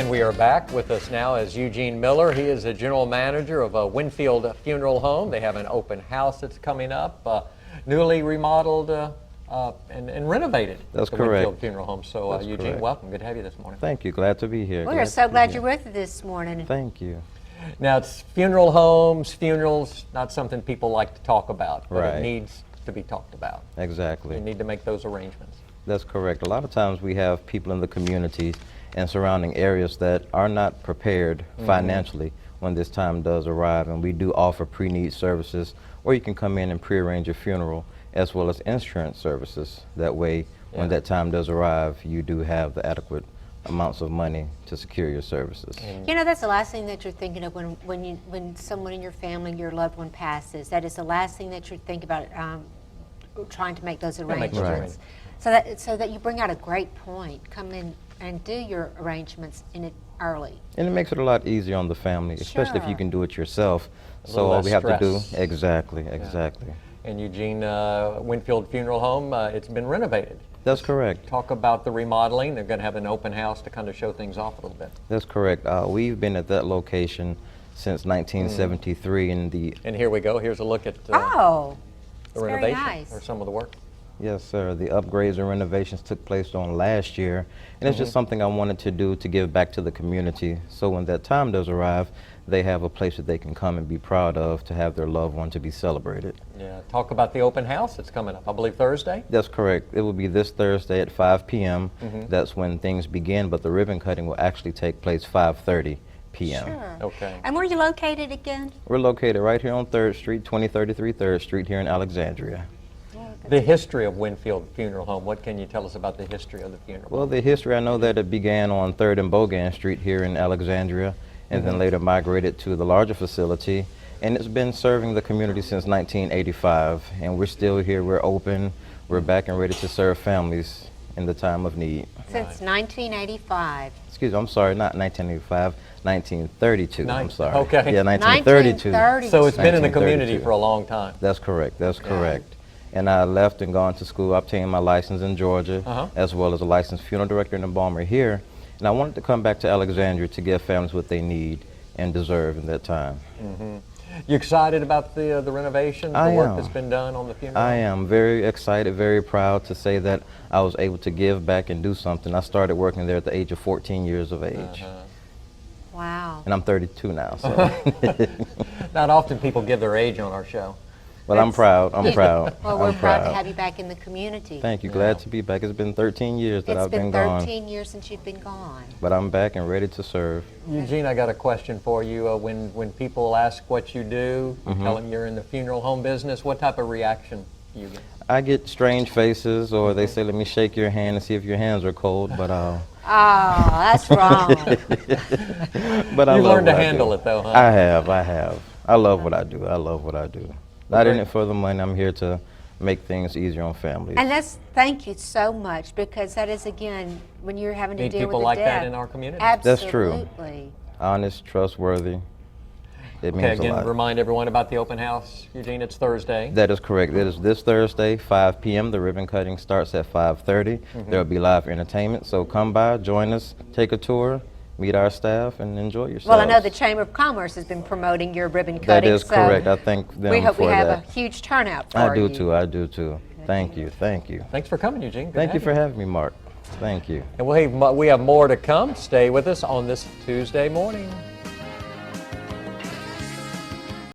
And we are back. With us now is Eugene Miller. He is the general manager of Winnfield Funeral Home. They have an open house that's coming up, newly remodeled and renovated. That's the correct. Winnfield Funeral Home. So Eugene, correct. Welcome. Good to have you this morning. Thank you. Glad to be here. We are so glad you're with us this morning. Thank you. Now, it's funeral homes, funerals, not something people like to talk about, but Right. it needs to be talked about. Exactly. You need to make those arrangements. That's correct. A lot of times we have people in the community and surrounding areas that are not prepared financially when this time does arrive, and we do offer pre-need services, or you can come in and pre-arrange your funeral, as well as insurance services. That way, when that time does arrive, you do have the adequate amounts of money to secure your services. You know, that's the last thing that you're thinking of when someone in your family, your loved one passes. That is the last thing that you think about, trying to make those arrangements. Right. So that you bring out a great point. Come in and do your arrangements in it early. And it makes it a lot easier on the family, especially if you Sure. can do it yourself. A So little all less we have to do, stress. exactly. And Eugene, Winnfield Funeral Home, it's been renovated. That's correct. Talk about the remodeling. They're going to have an open house to kind of show things off a little bit. That's correct. We've been at that location since 1973, and And here we go. Here's a look at Oh, the it's very renovation nice. or some of the work. yes, sir, the upgrades and renovations took place on last year, and it's just something I wanted to do to give back to the community. So when that time does arrive, they have a place that they can come and be proud of, to have their loved one to be celebrated. Yeah. Talk about the open house that's coming up. I believe Thursday. That's correct. It will be this Thursday at 5 p.m. That's when things begin, but the ribbon cutting will actually take place 5:30 p.m. Sure. Okay. And where are you located again? We're located right here on 3rd Street, 2033 3rd Street here in Alexandria. The history of Winnfield Funeral Home. What can you tell us about the history of the funeral Well, home? the history, I know that it began on 3rd and Bogan Street here in Alexandria, and then later migrated to the larger facility, and it's been serving the community since 1985, and we're still here, we're open, we're back and ready to serve families in the time of need. Since 1985. Excuse me, I'm sorry, not 1985, 1932, I'm sorry. Okay. Yeah, 1932. 1932. So it's been in the community 1932. for a long time. That's correct, that's correct. And I left and gone to school, obtained my license in Georgia, as well as a licensed funeral director and embalmer here. And I wanted to come back to Alexandria to give families what they need and deserve in that time. You excited about the renovation, the I work am. that's been done on the funeral I home? am very excited, very proud to say that I was able to give back and do something. I started working there at the age of 14 years of age. Wow. And I'm 32 now, so. Not often people give their age on our show. But I'm proud, I'm proud. Well, we're I'm proud to have you back in the community. Thank you, glad to be back. It's been 13 years that It's I've been been gone. 13 years since you've been gone. But I'm back and ready to serve. Eugene, I got a question for you. When people ask what you do, you tell them you're in the funeral home business, what type of reaction do you get? I get strange faces, or they say, let me shake your hand and see if your hands are cold, but Oh, that's wrong. but I You've love learned to what I handle do. it though, huh? I have. I love what I do. I love what I do. Not in it for the money. I'm here to make things easier on families. And thank you so much, because that is, again, when you're having to Need deal with people the like death. that in our community. That's true. Absolutely. Honest, trustworthy. It Okay, means a again, lot. remind everyone about the open house. Eugene, it's Thursday. That is correct. It is this Thursday, 5 p.m. The ribbon cutting starts at 5:30. There will be live entertainment, so come by, join us, take a tour, meet our staff, and enjoy yourselves. Well, I know the Chamber of Commerce has been promoting your ribbon That cutting. is so correct. I thank them we hope for we have that. a huge turnout for I do you. too. I do too. Thank you. Thank you. Thanks for coming, Eugene. Good to Thank you have for having me, Mark. Thank you. And we have more to come. Stay with us on this Tuesday morning.